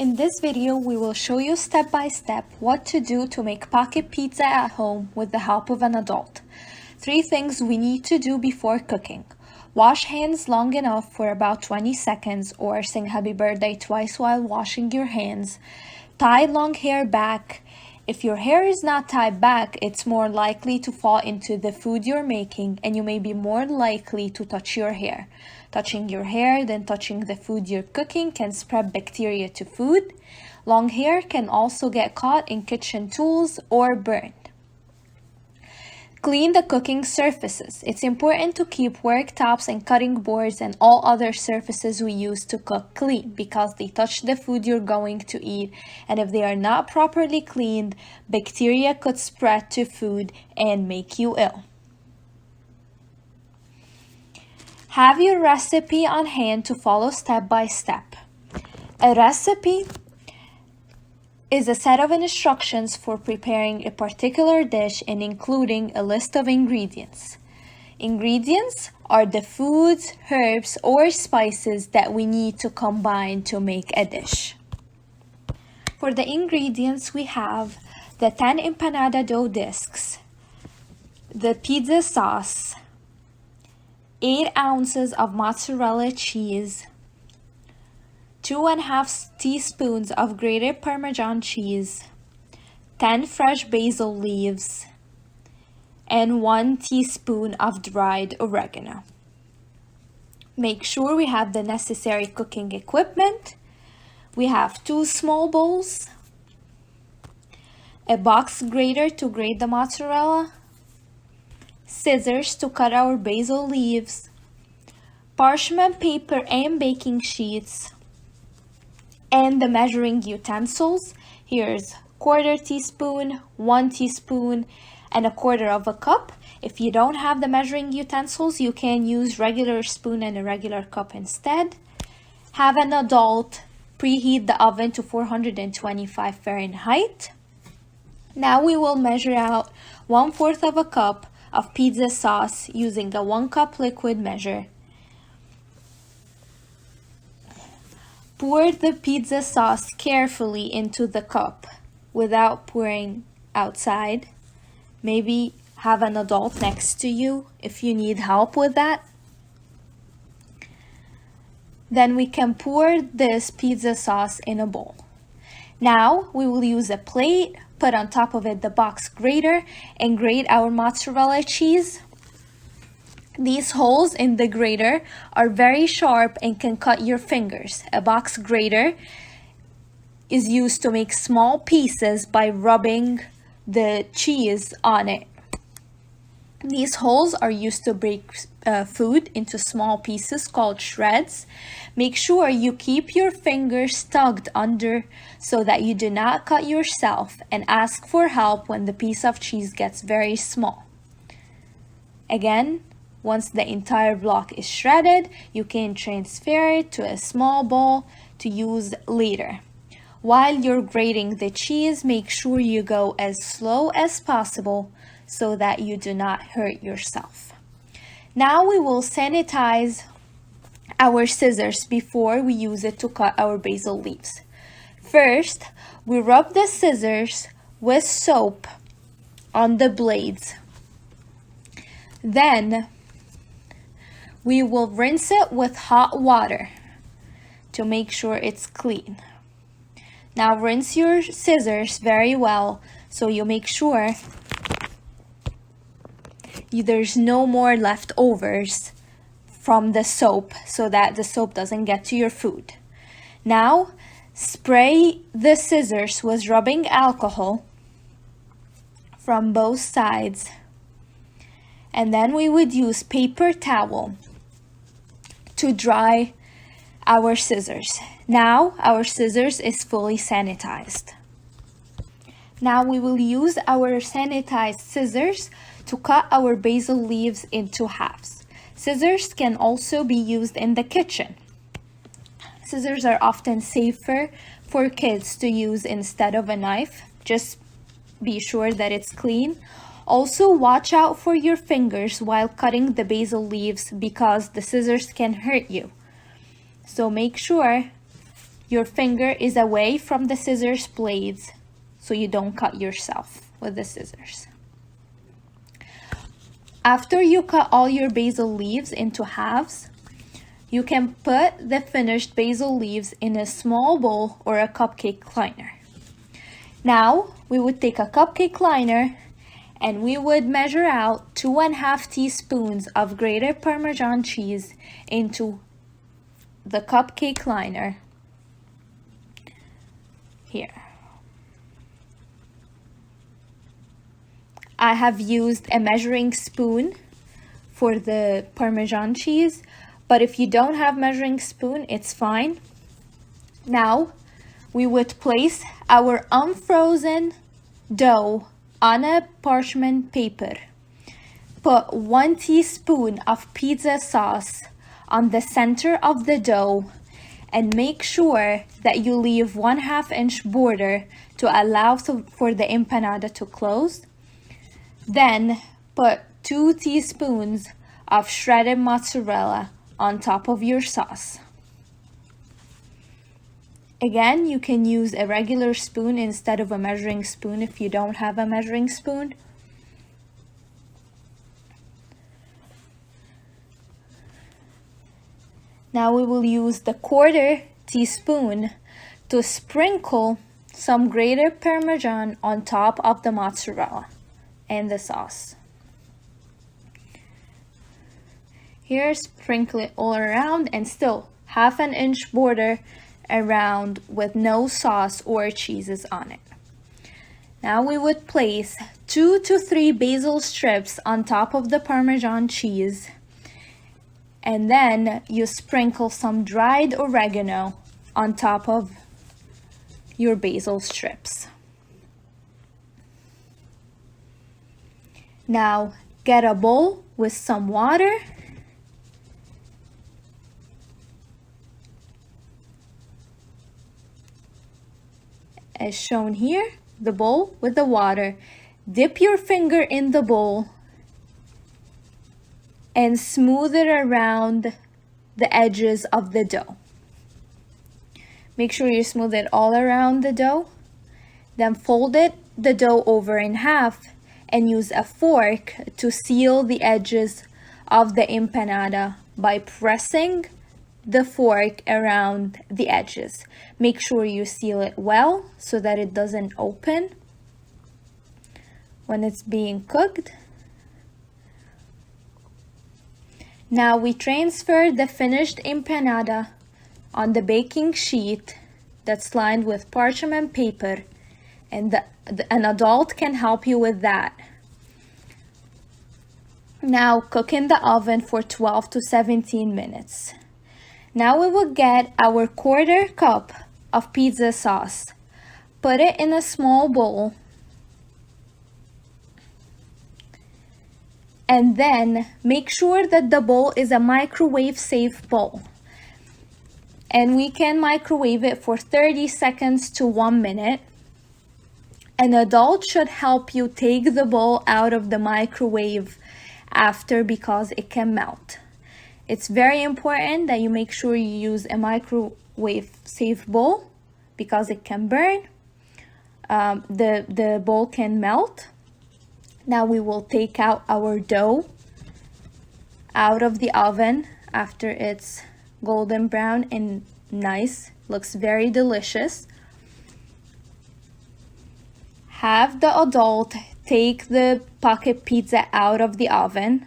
In this video, we will show you step by step what to do to make pocket pizza at home with the help of an adult. 3 things we need to do before cooking. Wash hands long enough for about 20 seconds or sing happy birthday twice while washing your hands. Tie long hair back. If your hair is not tied back, it's more likely to fall into the food you're making and you may be more likely to touch your hair. Touching your hair, then touching the food you're cooking can spread bacteria to food. Long hair can also get caught in kitchen tools or burned. Clean the cooking surfaces. It's important to keep worktops and cutting boards and all other surfaces we use to cook clean because they touch the food you're going to eat, and if they are not properly cleaned, bacteria could spread to food and make you ill. Have your recipe on hand to follow step by step. A recipe is a set of instructions for preparing a particular dish and including a list of ingredients. Ingredients are the foods, herbs, or spices that we need to combine to make a dish. For the ingredients, we have the 10 empanada dough discs, the pizza sauce, 8 ounces of mozzarella cheese, 2.5 teaspoons of grated Parmesan cheese, 10 fresh basil leaves, and 1 teaspoon of dried oregano. Make sure we have the necessary cooking equipment. We have 2 small bowls, a box grater to grate the mozzarella, scissors to cut our basil leaves, parchment paper and baking sheets, and the measuring utensils. Here's 1/4 teaspoon, 1 teaspoon, and 1/4 cup. If you don't have the measuring utensils, you can use regular spoon and a regular cup instead. Have an adult preheat the oven to 425 Fahrenheit. Now we will measure out 1/4 cup of pizza sauce using a 1 cup liquid measure. Pour the pizza sauce carefully into the cup without pouring outside. Maybe have an adult next to you if you need help with that. Then we can pour this pizza sauce in a bowl. Now we will use a plate, put on top of it the box grater, and grate our mozzarella cheese. These holes in the grater are very sharp and can cut your fingers. A box grater is used to make small pieces by rubbing the cheese on it. These holes are used to break food into small pieces called shreds. Make sure you keep your fingers tucked under so that you do not cut yourself, and ask for help when the piece of cheese gets very small. Again, once the entire block is shredded, you can transfer it to a small bowl to use later. While you're grating the cheese, make sure you go as slow as possible so that you do not hurt yourself. Now we will sanitize our scissors before we use it to cut our basil leaves. First, we rub the scissors with soap on the blades. Then, we will rinse it with hot water to make sure it's clean. Now rinse your scissors very well so you make sure there's no more leftovers from the soap so that the soap doesn't get to your food. Now spray the scissors with rubbing alcohol from both sides, and then we would use paper towel to dry our scissors. Now our scissors is fully sanitized. Now we will use our sanitized scissors to cut our basil leaves into halves. Scissors can also be used in the kitchen. Scissors are often safer for kids to use instead of a knife. Just be sure that it's clean. Also, watch out for your fingers while cutting the basil leaves because the scissors can hurt you. So make sure your finger is away from the scissors blades so you don't cut yourself with the scissors. After you cut all your basil leaves into halves, you can put the finished basil leaves in a small bowl or a cupcake liner. Now, we would take a cupcake liner and we would measure out 2.5 teaspoons of grated Parmesan cheese into the cupcake liner here. I have used a measuring spoon for the Parmesan cheese, but if you don't have measuring spoon, it's fine. Now, we would place our unfrozen dough on a parchment paper. Put 1 teaspoon of pizza sauce on the center of the dough and make sure that you leave 1/2 inch border to allow for the empanada to close. Then put 2 teaspoons of shredded mozzarella on top of your sauce. Again, you can use a regular spoon instead of a measuring spoon if you don't have a measuring spoon. Now we will use the 1/4 teaspoon to sprinkle some grated Parmesan on top of the mozzarella and the sauce. Here, sprinkle it all around and still 1/2 inch border around with no sauce or cheeses on it. Now we would place 2 to 3 basil strips on top of the Parmesan cheese, and then you sprinkle some dried oregano on top of your basil strips. Now get a bowl with some water as shown here, the bowl with the water. Dip your finger in the bowl and smooth it around the edges of the dough. Make sure you smooth it all around the dough. Then fold the dough over in half and use a fork to seal the edges of the empanada by pressing the fork around the edges. Make sure you seal it well so that it doesn't open when it's being cooked. Now we transfer the finished empanada on the baking sheet that's lined with parchment paper, and an adult can help you with that. Now cook in the oven for 12 to 17 minutes. Now we will get our 1/4 cup of pizza sauce. Put it in a small bowl. And then make sure that the bowl is a microwave safe bowl. And we can microwave it for 30 seconds to 1 minute. An adult should help you take the bowl out of the microwave after because it can melt. It's very important that you make sure you use a microwave safe bowl because it can burn. The bowl can melt. Now we will take out our dough out of the oven after it's golden brown and nice. Looks very delicious. Have the adult take the pocket pizza out of the oven.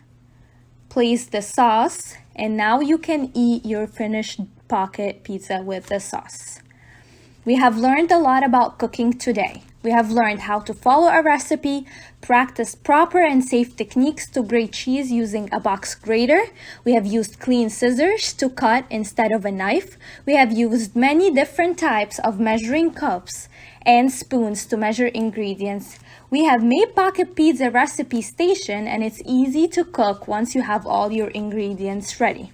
Place the sauce, and now you can eat your finished pocket pizza with the sauce. We have learned a lot about cooking today. We have learned how to follow a recipe, practice proper and safe techniques to grate cheese using a box grater. We have used clean scissors to cut instead of a knife. We have used many different types of measuring cups and spoons to measure ingredients. We have made pocket pizza recipe station, and it's easy to cook once you have all your ingredients ready.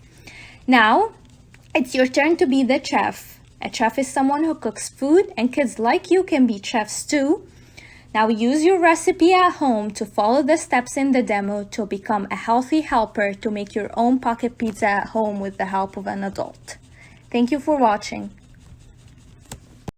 Now, it's your turn to be the chef. A chef is someone who cooks food, and kids like you can be chefs too. Now use your recipe at home to follow the steps in the demo to become a healthy helper to make your own pocket pizza at home with the help of an adult. Thank you for watching.